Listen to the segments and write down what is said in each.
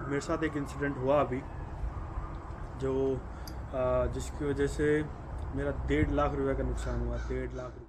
मेरे साथ एक इंसिडेंट हुआ अभी जो जिसकी वजह से मेरा 1.5 लाख रुपए का नुकसान हुआ। 1.5 लाख रुपए।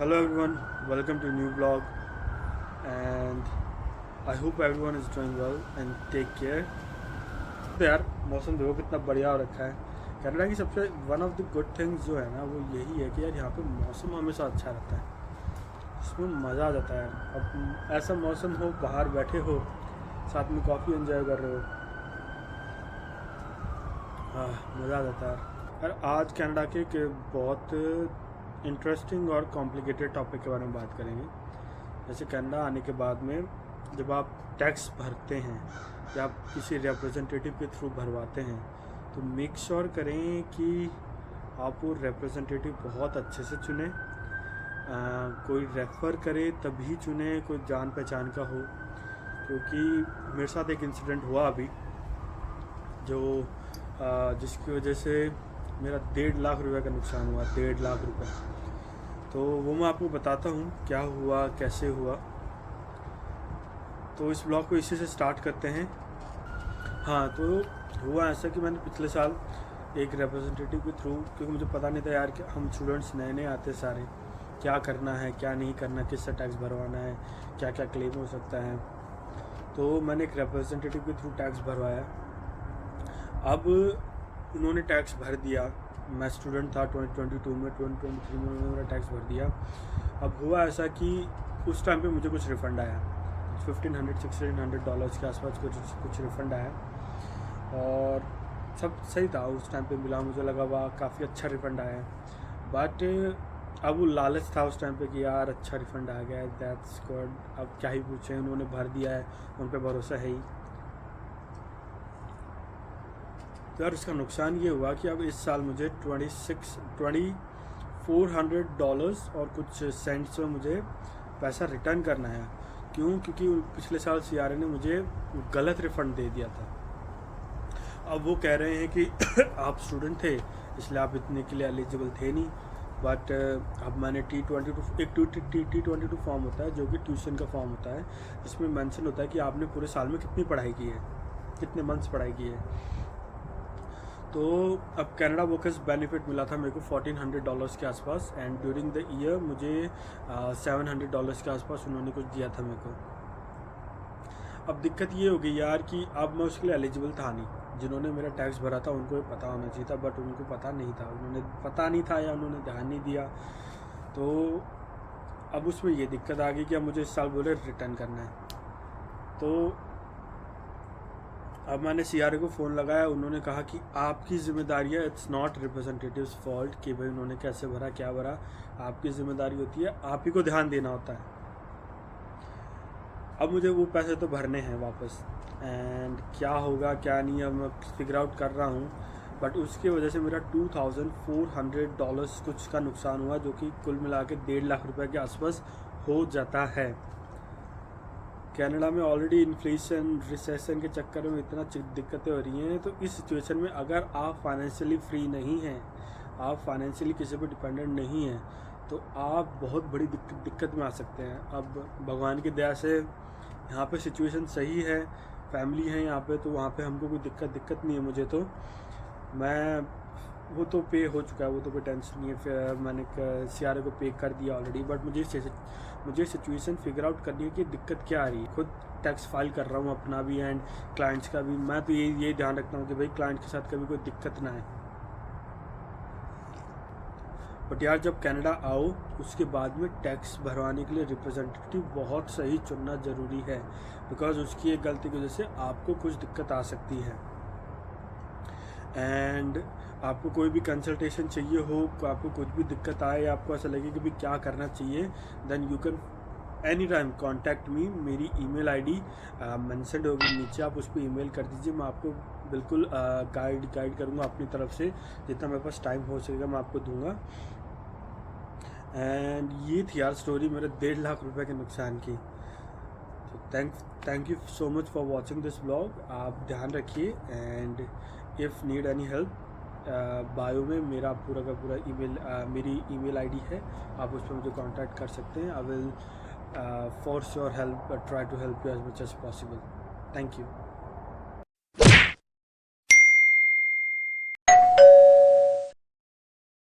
Hello everyone, welcome to a new vlog and I hope everyone is doing well and take care। तो यार मौसम देखो कितना बढ़िया हो रखा है। कनाडा की सबसे one of the good things जो है ना वो यही है कि यार यहाँ पे मौसम हमेशा अच्छा रहता है, इसमें मज़ा आ जाता है। अब ऐसा मौसम हो, बाहर बैठे हो, साथ में कॉफ़ी एंजॉय कर रहे हो, मज़ा आ जाता है यार। आज कनाडा के बहुत इंटरेस्टिंग और कॉम्प्लिकेटेड टॉपिक के बारे में बात करेंगे। जैसे कनाडा आने के बाद में जब आप टैक्स भरते हैं या आप किसी रिप्रेजेंटेटिव के थ्रू भरवाते हैं तो मेक श्योर करें कि आप वो रिप्रेजेंटेटिव बहुत अच्छे से चुनें। कोई रेफ़र करे तभी चुनें, कोई जान पहचान का हो। क्योंकि मेरे साथ एक इंसिडेंट हुआ अभी जो जिसकी वजह से मेरा 1.5 लाख रुपए का नुकसान हुआ। 1.5 लाख रुपए। तो वो मैं आपको बताता हूँ क्या हुआ, कैसे हुआ। तो इस ब्लॉग को इसी से स्टार्ट करते हैं। हाँ, तो हुआ ऐसा कि मैंने पिछले साल एक रिप्रेजेंटेटिव के थ्रू, क्योंकि मुझे पता नहीं था यार कि हम स्टूडेंट्स नए नए आते सारे, क्या करना है क्या नहीं करना, किससे टैक्स भरवाना है, क्या क्या क्लेम हो सकता है। तो मैंने एक रिप्रेजेंटेटिव के थ्रू टैक्स भरवाया। अब उन्होंने टैक्स भर दिया। मैं स्टूडेंट था 2022 में, 2023 में उन्होंने मेरा टैक्स भर दिया। अब हुआ ऐसा कि उस टाइम पे मुझे कुछ रिफ़ंड आया, $1,500-$1,600 के आसपास कुछ रिफ़ंड आया और सब सही था। उस टाइम पे मिला, मुझे लगा वाह काफ़ी अच्छा रिफ़ंड आया। बट अब वो लालच था उस टाइम पे कि यार अच्छा रिफ़ंड आ गया है, दैट्स गुड, अब क्या ही पूछें, उन्होंने भर दिया है, उन पर भरोसा है ही। तो यार उसका नुकसान ये हुआ कि अब इस साल मुझे $2,400 और कुछ सेंट्स में मुझे पैसा रिटर्न करना है। क्यों? क्योंकि पिछले साल CRA ने मुझे गलत रिफ़ंड दे दिया था। अब वो कह रहे हैं कि आप स्टूडेंट थे इसलिए आप इतने के लिए एलिजिबल थे नहीं। बट अब मैंने T22 फॉर्म होता है जो कि ट्यूशन का फॉर्म होता है, जिसमें मेंशन होता है कि आपने पूरे साल में कितनी पढ़ाई की है, कितने मंथ्स पढ़ाई की है। तो अब कनाडा वर्कर्स बेनिफिट मिला था मेरे को $1,400 के आसपास एंड ड्यूरिंग द ईयर मुझे $700 के आसपास उन्होंने कुछ दिया था मेरे को। अब दिक्कत ये हो गई यार कि अब मैं उसके लिए एलिजिबल था नहीं। जिन्होंने मेरा टैक्स भरा था उनको ये पता होना चाहिए था, बट उनको पता नहीं था, उन्होंने पता नहीं था या उन्होंने ध्यान नहीं दिया। तो अब उसमें ये दिक्कत आ गई कि अब मुझे इस साल बोले रिटर्न करना है। तो अब मैंने CRA को फ़ोन लगाया, उन्होंने कहा कि आपकी ज़िम्मेदारी है, इट्स नॉट रिप्रेजेंटेटिव्स फॉल्ट कि भाई उन्होंने कैसे भरा क्या भरा, आपकी ज़िम्मेदारी होती है, आप ही को ध्यान देना होता है। अब मुझे वो पैसे तो भरने हैं वापस एंड क्या होगा क्या नहीं अब मैं फिगर आउट कर रहा हूँ। बट उसकी वजह से मेरा $2,400 कुछ का नुकसान हुआ, जो कि कुल मिला के 1.5 लाख रुपए के आसपास हो जाता है। कनाडा में ऑलरेडी इन्फ्लेशन रिसेशन के चक्कर में इतना दिक्कतें हो रही हैं। तो इस सिचुएशन में अगर आप फाइनेंशियली फ्री नहीं हैं, आप फाइनेंशियली किसी पर डिपेंडेंट नहीं हैं, तो आप बहुत बड़ी दिक्कत में आ सकते हैं। अब भगवान की दया से यहाँ पे सिचुएशन सही है, फैमिली है यहाँ पे, तो वहाँ पे हमको कोई दिक्कत नहीं है। मुझे तो मैं वो तो पे हो चुका है, वो तो कोई टेंशन नहीं है। फिर मैंने CRA को पे कर दिया ऑलरेडी। बट मुझे सिचुएशन फिगर आउट करनी है कि दिक्कत क्या आ रही है। खुद टैक्स फाइल कर रहा हूँ अपना भी एंड क्लाइंट्स का भी। मैं तो ये ध्यान रखता हूँ कि भाई क्लाइंट के साथ कभी कोई दिक्कत ना आए। बट यार जब कनाडा आओ उसके बाद में टैक्स भरवाने के लिए रिप्रेजेंटेटिव बहुत सही चुनना ज़रूरी है, बिकॉज उसकी एक गलती की वजह से आपको कुछ दिक्कत आ सकती है। एंड आपको कोई भी कंसल्टेशन चाहिए हो, आपको कुछ भी दिक्कत आए, आपको ऐसा लगे कि भाई क्या करना चाहिए, then you can any time contact me. मेरी ईमेल आईडी मेंशन्ड होगी नीचे, आप उस पर ईमेल कर दीजिए। मैं आपको बिल्कुल गाइड करूँगा अपनी तरफ से, जितना मेरे पास टाइम हो सकेगा मैं आपको दूंगा। एंड ये थी यार स्टोरी मेरे 1.5 लाख रुपए के नुकसान की। तो thank you so much for watching this blog. आप ध्यान रखिए, and if need any help, bio में मेरा पूरा का पूरा ईमेल, मेरी ईमेल आईडी है, आप उस पर मुझे कांटेक्ट कर सकते हैं। I will for sure help, try to help you as much as possible. Thank you.